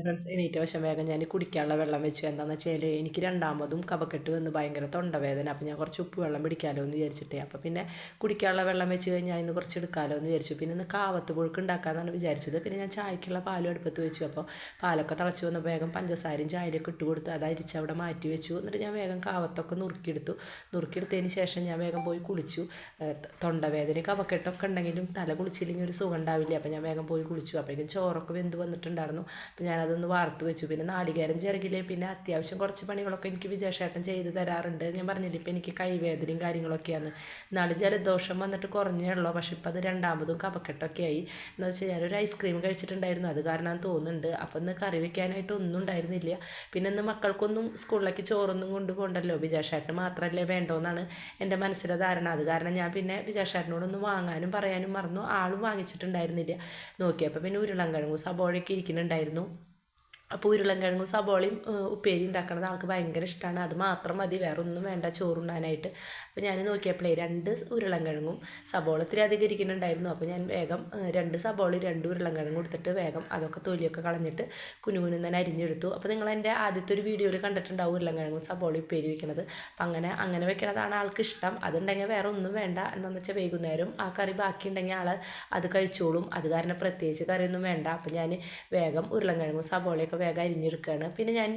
Friends എണീറ്റ വശം വേഗം ഞാൻ കുടിക്കാനുള്ള വെള്ളം വെച്ചു. എന്താണെന്ന് വെച്ചാൽ എനിക്ക് രണ്ടാമതും കഫക്കെട്ട് വന്ന് ഭയങ്കര തൊണ്ടവേദന. അപ്പോൾ ഞാൻ കുറച്ച് ഉപ്പ് വെള്ളം പിടിക്കാമല്ലോ എന്ന് വിചാരിച്ചിട്ടേ. അപ്പോൾ പിന്നെ കുടിക്കാനുള്ള വെള്ളം വെച്ച് കഴിഞ്ഞാൽ ഇന്ന് കുറച്ച് എടുക്കാമല്ലോ എന്ന് വിചാരിച്ചു. പിന്നെ ഇന്ന് കാവത്ത് പുഴുക്ക് ഉണ്ടാക്കാമെന്നാണ് വിചാരിച്ചത്. പിന്നെ ഞാൻ ചായക്കുള്ള പാലും അടുപ്പത്ത് വെച്ചു. അപ്പോൾ പാലൊക്കെ തിളച്ച് വന്ന് വേഗം പഞ്ചസാരയും ചായയിലൊക്കെ ഇട്ട് കൊടുത്ത് അത് അരിച്ച് അവിടെ മാറ്റി വെച്ചു. എന്നിട്ട് ഞാൻ വേഗം കാവത്തൊക്കെ നുറുക്കിയെടുത്തതിന് ശേഷം ഞാൻ വേഗം പോയി കുളിച്ചു. തൊണ്ടവേദന കഫക്കെട്ടൊക്കെ ഉണ്ടെങ്കിലും തല കുളിച്ചില്ലെങ്കിൽ ഒരു സുഖം ഉണ്ടാവില്ല. അപ്പോൾ ഞാൻ വേഗം പോയി കുളിച്ചു. അപ്പോഴേക്കും ചോറൊക്കെ വെന്ത് വന്നിട്ടുണ്ടായിരുന്നു. അപ്പോൾ ഞാനതൊന്ന് വാർത്ത് വെച്ചു. പിന്നെ നാളികേരം ചിരകില്ലേ, പിന്നെ അത്യാവശ്യം കുറച്ച് പണികളൊക്കെ എനിക്ക് വിജയശേട്ടൻ ചെയ്ത് തരാറുണ്ട്. ഞാൻ പറഞ്ഞില്ല ഇപ്പം എനിക്ക് കൈവേദനയും കാര്യങ്ങളൊക്കെയാണ്. നാളെ ജലദോഷം വന്നിട്ട് കുറഞ്ഞേ ഉള്ളൂ. പക്ഷെ ഇപ്പം അത് രണ്ടാമതും കഫക്കെട്ടൊക്കെ ആയി. എന്ന് വെച്ചാൽ ഞാനൊരു ഐസ്ക്രീം കഴിച്ചിട്ടുണ്ടായിരുന്നു, അത് കാരണം തോന്നുന്നുണ്ട്. അപ്പം ഇന്ന് കറി വെക്കാനായിട്ട് ഒന്നും ഉണ്ടായിരുന്നില്ല. പിന്നെ ഇന്ന് മക്കൾക്കൊന്നും സ്കൂളിലേക്ക് ചോറൊന്നും കൊണ്ടുപോകണ്ടല്ലോ, വിജയശേട്ടന് മാത്രമല്ലേ വേണ്ടോന്നാണ് എൻ്റെ മനസ്സിലെ ധാരണ. അത് കാരണം ഞാൻ പിന്നെ വിജയശേട്ടനോടൊന്ന് വാങ്ങാനും പറയാനും മറന്നു. ആളും വാങ്ങിച്ചിട്ടുണ്ടായിരുന്നില്ല. നോക്കിയപ്പോൾ പിന്നെ ഉരുളൻകിഴങ്ങും സബോളയൊക്കെ ഇരിക്കുന്നുണ്ടായിരുന്നു. അപ്പോൾ ഉരുളൻകിഴങ്ങും സബോളയും ഉപ്പേരി ഉണ്ടാക്കുന്നത് ആൾക്ക് ഭയങ്കര ഇഷ്ടമാണ്. അത് മാത്രം മതി, വേറെ ഒന്നും വേണ്ട ചോറുണ്ണാനായിട്ട്. അപ്പോൾ ഞാൻ നോക്കിയപ്പോഴേ 2 ഉരുളൻകിഴങ്ങും സബോള ഇത്തിരി അധികം ഇരിക്കുന്നുണ്ടായിരുന്നു. അപ്പോൾ ഞാൻ വേഗം 2 സബോളയും 2 ഉരുളൻകിഴങ്ങും കൊടുത്തിട്ട് വേഗം അതൊക്കെ തൊലിയൊക്കെ കളഞ്ഞിട്ട് കുനുകുനും തന്നെ അരിഞ്ഞെടുത്തു. അപ്പോൾ നിങ്ങൾ എൻ്റെ ആദ്യത്തെ ഒരു വീഡിയോയിൽ കണ്ടിട്ടുണ്ടാവും ഉരുളൻകിഴങ്ങും സബോളയും ഉപ്പേരി വെക്കുന്നത്. അപ്പം അങ്ങനെ വെക്കണതാണ് ആൾക്ക് ഇഷ്ടം. അതുണ്ടെങ്കിൽ വേറെ ഒന്നും വേണ്ട. എന്താണെന്ന് വെച്ചാൽ വൈകുന്നേരം ആ കറി ബാക്കിയുണ്ടെങ്കിൽ ആൾ അത് കഴിച്ചോളും. അത് കാരണം പ്രത്യേകിച്ച് കറിയൊന്നും വേണ്ട. അപ്പോൾ ഞാൻ വേഗം ഉരുളൻകിഴങ്ങും സബോളയൊക്കെ വേഗം അരിഞ്ഞെടുക്കുകയാണ്. പിന്നെ ഞാൻ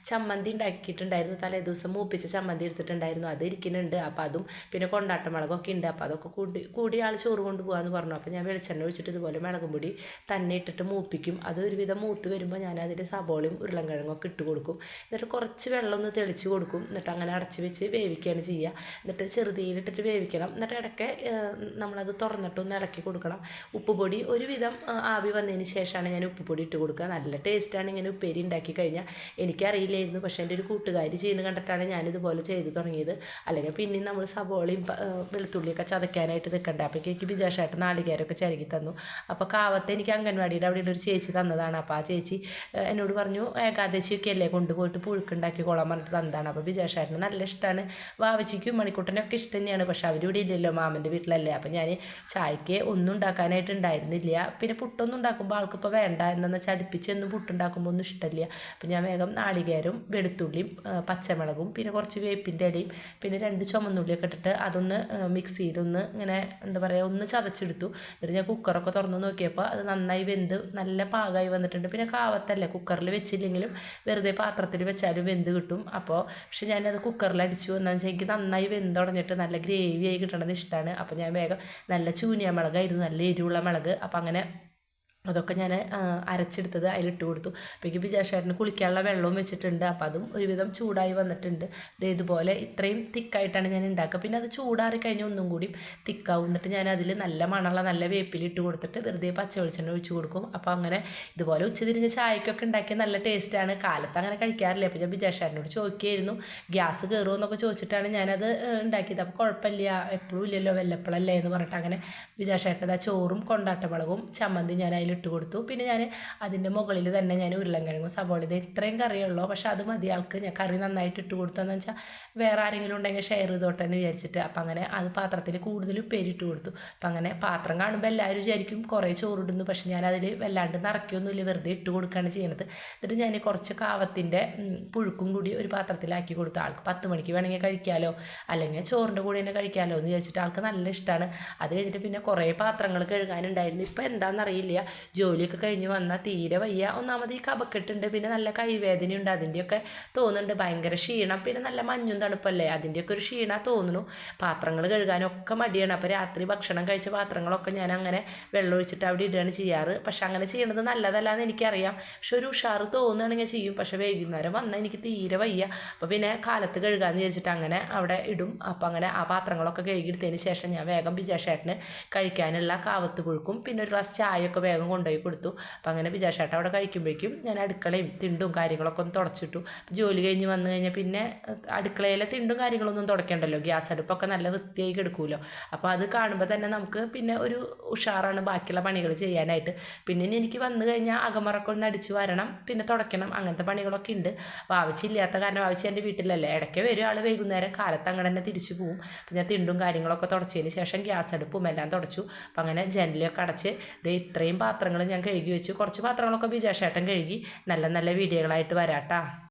ചമ്മന്തി ഉണ്ടാക്കിയിട്ടുണ്ടായിരുന്നു. തലേ ദിവസം മൂപ്പിച്ച ചമ്മന്തി എടുത്തിട്ടുണ്ടായിരുന്നു, അത് ഇരിക്കുന്നുണ്ട്. അപ്പോൾ അതും പിന്നെ കൊണ്ടാട്ട മുളകൊക്കെ ഉണ്ട്. അപ്പോൾ അതൊക്കെ കൂടി ആൾ ചോറ് കൊണ്ടുപോകാമെന്ന് പറഞ്ഞു. അപ്പോൾ ഞാൻ വെളിച്ചെണ്ണ ഒഴിച്ചിട്ട് ഇതുപോലെ മുളകും പൊടി തന്നെ ഇട്ടിട്ട് മൂപ്പിക്കും. അത് ഒരുവിധം മൂത്ത് വരുമ്പോൾ ഞാൻ അതിൽ സബോളയും ഉരുളൻകിഴങ്ങൊക്കെ ഇട്ട് കൊടുക്കും. എന്നിട്ട് കുറച്ച് വെള്ളം ഒന്ന് തെളിച്ച് കൊടുക്കും. എന്നിട്ട് അങ്ങനെ അടച്ച് വെച്ച് വേവിക്കുകയാണ് ചെയ്യുക. എന്നിട്ട് ചെറുതീയിലിട്ടിട്ട് വേവിക്കണം. എന്നിട്ട് ഇടയ്ക്ക് നമ്മളത് തുറന്നിട്ടൊന്ന് ഇളക്കി കൊടുക്കണം. ഉപ്പുപൊടി ഒരുവിധം ആവി വന്നതിന് ശേഷമാണ് ഞാൻ ഉപ്പുപൊടി ഇട്ട് കൊടുക്കുക. നല്ല ടേസ്റ്റാണ് ഇങ്ങനെ ഉപ്പേരി ഉണ്ടാക്കി കഴിഞ്ഞാൽ. എനിക്കറിയില്ലായിരുന്നു, പക്ഷേ എൻ്റെ ഒരു കൂട്ടുകാരി ചെയ്യുന്നത് കണ്ടിട്ടാണ് ഞാനിതുപോലെ ചെയ്ത് തുടങ്ങിയത്. അല്ലെങ്കിൽ പിന്നെയും നമ്മൾ സബോളയും വെളുത്തുള്ളിയൊക്കെ ചതയ്ക്കാനായിട്ട് നിൽക്കണ്ടേ. അപ്പോൾ എനിക്ക് ബിജാഷേട്ടൻ നാളികേരമൊക്കെ ചിരകി തന്നു. അപ്പോൾ കാവത്ത് എനിക്ക് അംഗൻവാടിയുടെ അവിടെ ഒരു ചേച്ചി തന്നതാണ്. അപ്പോൾ ആ ചേച്ചി എന്നോട് പറഞ്ഞു ഏകാദശിയൊക്കെ അല്ലേ, കൊണ്ടുപോയിട്ട് പുഴുക്കുണ്ടാക്കിക്കോളാൻ പറഞ്ഞിട്ട് തന്നതാണ്. അപ്പോൾ ബിജാഷേട്ടന് നല്ല ഇഷ്ടമാണ്. വാവച്ചിക്കും മണിക്കുട്ടനൊക്കെ ഇഷ്ടം തന്നെയാണ്. പക്ഷേ അവരിവിടെ ഇല്ലല്ലോ, മാമൻ്റെ വീട്ടിലല്ലേ. അപ്പോൾ ഞാൻ ചായക്ക് ഒന്നും ഉണ്ടാക്കാനായിട്ട് ഉണ്ടായിരുന്നില്ല. പിന്നെ പുട്ടൊന്നും ഉണ്ടാക്കുമ്പോൾ ആൾക്കിപ്പോൾ വേണ്ട, എന്താണെന്ന് വെച്ചാൽ അടുപ്പിച്ചൊന്നും പുട്ടുണ്ടാക്കുമ്പോൾ ഒന്നും ഇഷ്ടമില്ല. അപ്പോൾ ഞാൻ വേഗം നാളികേരവും വെളുത്തുള്ളിയും പച്ചമുളകും പിന്നെ കുറച്ച് വേപ്പിൻ്റെ ഇലയും പിന്നെ 2 ചുമന്നുള്ളിയൊക്കെ ഇട്ടിട്ട് അതൊന്ന് മിക്സിയിലൊന്ന് ഇങ്ങനെ എന്താ പറയുക ഒന്ന് ചതച്ചെടുത്തു. എന്നിട്ട് ഞാൻ കുക്കറൊക്കെ തുറന്ന് നോക്കിയപ്പോൾ അത് നന്നായി വെന്ത് നല്ല പാകമായി വന്നിട്ടുണ്ട്. പിന്നെ കാവത്തല്ലേ, കുക്കറിൽ വെച്ചില്ലെങ്കിലും വെറുതെ പാത്രത്തിൽ വെച്ചാലും വെന്ത് കിട്ടും. അപ്പോൾ പക്ഷെ ഞാനത് കുക്കറിൽ അടിച്ചു. എന്താണെന്ന് വെച്ചാൽ എനിക്ക് നന്നായി വെന്തുടഞ്ഞിട്ട് നല്ല ഗ്രേവി ആയി കിട്ടണത് ഇഷ്ടമാണ്. അപ്പോൾ ഞാൻ വേഗം നല്ല ചൂനിയ മുളകായിരുന്നു, നല്ല എരിവുള്ള മുളക്. അപ്പോൾ അങ്ങനെ അതൊക്കെ ഞാൻ അരച്ചെടുത്തത് അതിലിട്ട് കൊടുത്തു. അപ്പോഴേക്ക് ബിജാഷേട്ടന് കുളിക്കാനുള്ള വെള്ളവും വെച്ചിട്ടുണ്ട്. അപ്പോൾ അതും ഒരുവിധം ചൂടായി വന്നിട്ടുണ്ട്. ഇതുപോലെ ഇത്രയും തിക്കായിട്ടാണ് ഞാൻ ഉണ്ടാക്കുക. പിന്നെ അത് ചൂടാറി കഴിഞ്ഞാൽ ഒന്നും കൂടി തിക്കാവും. എന്നിട്ട് ഞാൻ അതിൽ നല്ല മണമുള്ള നല്ല വേപ്പിലിട്ട് കൊടുത്തിട്ട് വെറുതെ പച്ച വെളിച്ചെണ്ണ ഒഴിച്ച് കൊടുക്കും. അപ്പോൾ അങ്ങനെ ഇതുപോലെ ഉച്ചതിരിഞ്ഞ് ചായക്കൊക്കെ ഉണ്ടാക്കിയ നല്ല ടേസ്റ്റാണ്. കാലത്ത് അങ്ങനെ കഴിക്കാറില്ല. അപ്പോൾ ഞാൻ ബിജാഷേട്ടനോട് ചോദിക്കുകയായിരുന്നു ഗ്യാസ് കയറുമോ എന്നൊക്കെ ചോദിച്ചിട്ടാണ് ഞാനത് ഉണ്ടാക്കിയത്. അപ്പോൾ കുഴപ്പമില്ല, എപ്പോഴും ഇല്ലല്ലോ വല്ലപ്പോഴല്ലേ എന്ന് പറഞ്ഞിട്ട് അങ്ങനെ ബിജാഷേട്ടൻ്റെ ആ ചോറും കൊണ്ടാട്ടമുളകും ചമ്മന്തി ഞാൻ ഇട്ട് കൊടുത്തു. പിന്നെ ഞാൻ അതിൻ്റെ മുകളിൽ തന്നെ ഞാൻ ഉരുളൻകിഴങ്ങും സബോള ഇത്രയും കറിയുള്ളൂ, പക്ഷെ അത് മതി ആൾക്ക്. ഞാൻ കറി നന്നായിട്ട് ഇട്ട് കൊടുത്തതെന്ന് വെച്ചാൽ വേറെ ആരെങ്കിലും ഉണ്ടെങ്കിൽ ഷെയർ ചെയ്തോട്ടെ എന്ന് വിചാരിച്ചിട്ട്. അപ്പം അങ്ങനെ അത് പാത്രത്തിൽ കൂടുതൽ ഉപ്പേരിട്ട് കൊടുത്തു. അപ്പം അങ്ങനെ പാത്രം കാണുമ്പോൾ എല്ലാവരും വിചാരിക്കും കുറേ ചോറിടുന്നു, പക്ഷെ ഞാനതിൽ വല്ലാണ്ട് നിറയ്ക്കൊന്നുമില്ല, വെറുതെ ഇട്ട് കൊടുക്കുകയാണ് ചെയ്യുന്നത്. എന്നിട്ട് ഞാൻ കുറച്ച് കാവത്തിൻ്റെ പുഴുക്കും കൂടി ഒരു പാത്രത്തിലാക്കി കൊടുത്തു. ആൾക്ക് 10 മണിക്ക് വേണമെങ്കിൽ കഴിക്കാമല്ലോ, അല്ലെങ്കിൽ ചോറിൻ്റെ കൂടെ തന്നെ കഴിക്കാമല്ലോ എന്ന് വിചാരിച്ചിട്ട് ആൾക്ക് നല്ല ഇഷ്ടമാണ്. അത് കഴിഞ്ഞിട്ട് പിന്നെ കുറേ പാത്രങ്ങൾ കഴുകാനുണ്ടായിരുന്നു. ഇപ്പം എന്താണെന്നറിയില്ല, ജോലിയൊക്കെ കഴിഞ്ഞ് വന്നാൽ തീരെ വയ്യ. ഒന്നാമത് ഈ കഫക്കെട്ടുണ്ട്, പിന്നെ നല്ല കൈവേദനയുണ്ട്, അതിൻ്റെയൊക്കെ തോന്നുന്നുണ്ട്. ഭയങ്കര ക്ഷീണം, പിന്നെ നല്ല മഞ്ഞും തണുപ്പല്ലേ, അതിൻ്റെയൊക്കെ ഒരു ക്ഷീണം തോന്നുന്നു. പാത്രങ്ങൾ കഴുകാനൊക്കെ മടിയാണ്. അപ്പോൾ രാത്രി ഭക്ഷണം കഴിച്ച പാത്രങ്ങളൊക്കെ ഞാൻ അങ്ങനെ വെള്ളം ഒഴിച്ചിട്ട് അവിടെ ഇടുകയാണ് ചെയ്യാറ്. പക്ഷെ അങ്ങനെ ചെയ്യുന്നത് നല്ലതല്ല എന്ന് എനിക്കറിയാം. പക്ഷെ ഒരു ഉഷാറ് തോന്നുകയാണെങ്കിൽ ചെയ്യും. പക്ഷെ വൈകുന്നേരം വന്നാൽ എനിക്ക് തീരെ വയ്യ. അപ്പോൾ പിന്നെ കാലത്ത് കഴുകാമെന്ന് വിചാരിച്ചിട്ട് അങ്ങനെ അവിടെ ഇടും. അപ്പോൾ അങ്ങനെ ആ പാത്രങ്ങളൊക്കെ കഴുകിയെടുത്തതിന് ശേഷം ഞാൻ വേഗം ബിജാഷേട്ടന് കഴിക്കാനുള്ള കാവത്ത് പുഴുക്കും പിന്നെ ഒരു ഗ്ലാസ് ചായയൊക്കെ വേഗം കൊണ്ടുപോയി കൊടുത്തു. അപ്പം അങ്ങനെ ബിജാഷേട്ടൻ അവിടെ കഴിക്കുമ്പോഴേക്കും ഞാൻ അടുക്കളയും തിണ്ടും കാര്യങ്ങളൊക്കെ ഒന്ന് തുടച്ചിട്ടു. ജോലി കഴിഞ്ഞ് വന്നു കഴിഞ്ഞാൽ പിന്നെ അടുക്കളയിലെ തിണ്ടും കാര്യങ്ങളൊന്നും തുടയ്ക്കണ്ടല്ലോ, ഗ്യാസ് അടുപ്പൊക്കെ നല്ല വൃത്തിയായി കിടക്കുമല്ലോ. അപ്പോൾ അത് കാണുമ്പോൾ തന്നെ നമുക്ക് പിന്നെ ഒരു ഉഷാറാണ് ബാക്കിയുള്ള പണികൾ ചെയ്യാനായിട്ട്. പിന്നെ എനിക്ക് വന്നു കഴിഞ്ഞാൽ അകമറൊക്കെ ഒന്ന് അടിച്ചു വരണം, പിന്നെ തുടയ്ക്കണം, അങ്ങനത്തെ പണികളൊക്കെ ഉണ്ട്. അപ്പോൾ ആവശ്യമില്ലാത്ത കാരണം ആവശ്യം എൻ്റെ വീട്ടിലല്ലേ, ഇടയ്ക്ക് വരും ആൾ, വൈകുന്നേരം കാലത്ത് അങ്ങനെ തന്നെ തിരിച്ചു പോവും. അപ്പോൾ ഞാൻ തിണ്ടും കാര്യങ്ങളൊക്കെ തുടച്ചതിന് ശേഷം ഗ്യാസ് അടുപ്പും എല്ലാം തുടച്ചു. അപ്പം അങ്ങനെ ജനലൊക്കെ അടച്ച് ഇത്രയും പാത്രം പാത്രങ്ങൾ ഞാൻ കഴുകി വെച്ചു. കുറച്ച് പാത്രങ്ങളൊക്കെ ബിജേഷേട്ടൻ കഴുകി. നല്ല നല്ല വീഡിയോകളായിട്ട് വരാട്ടാ.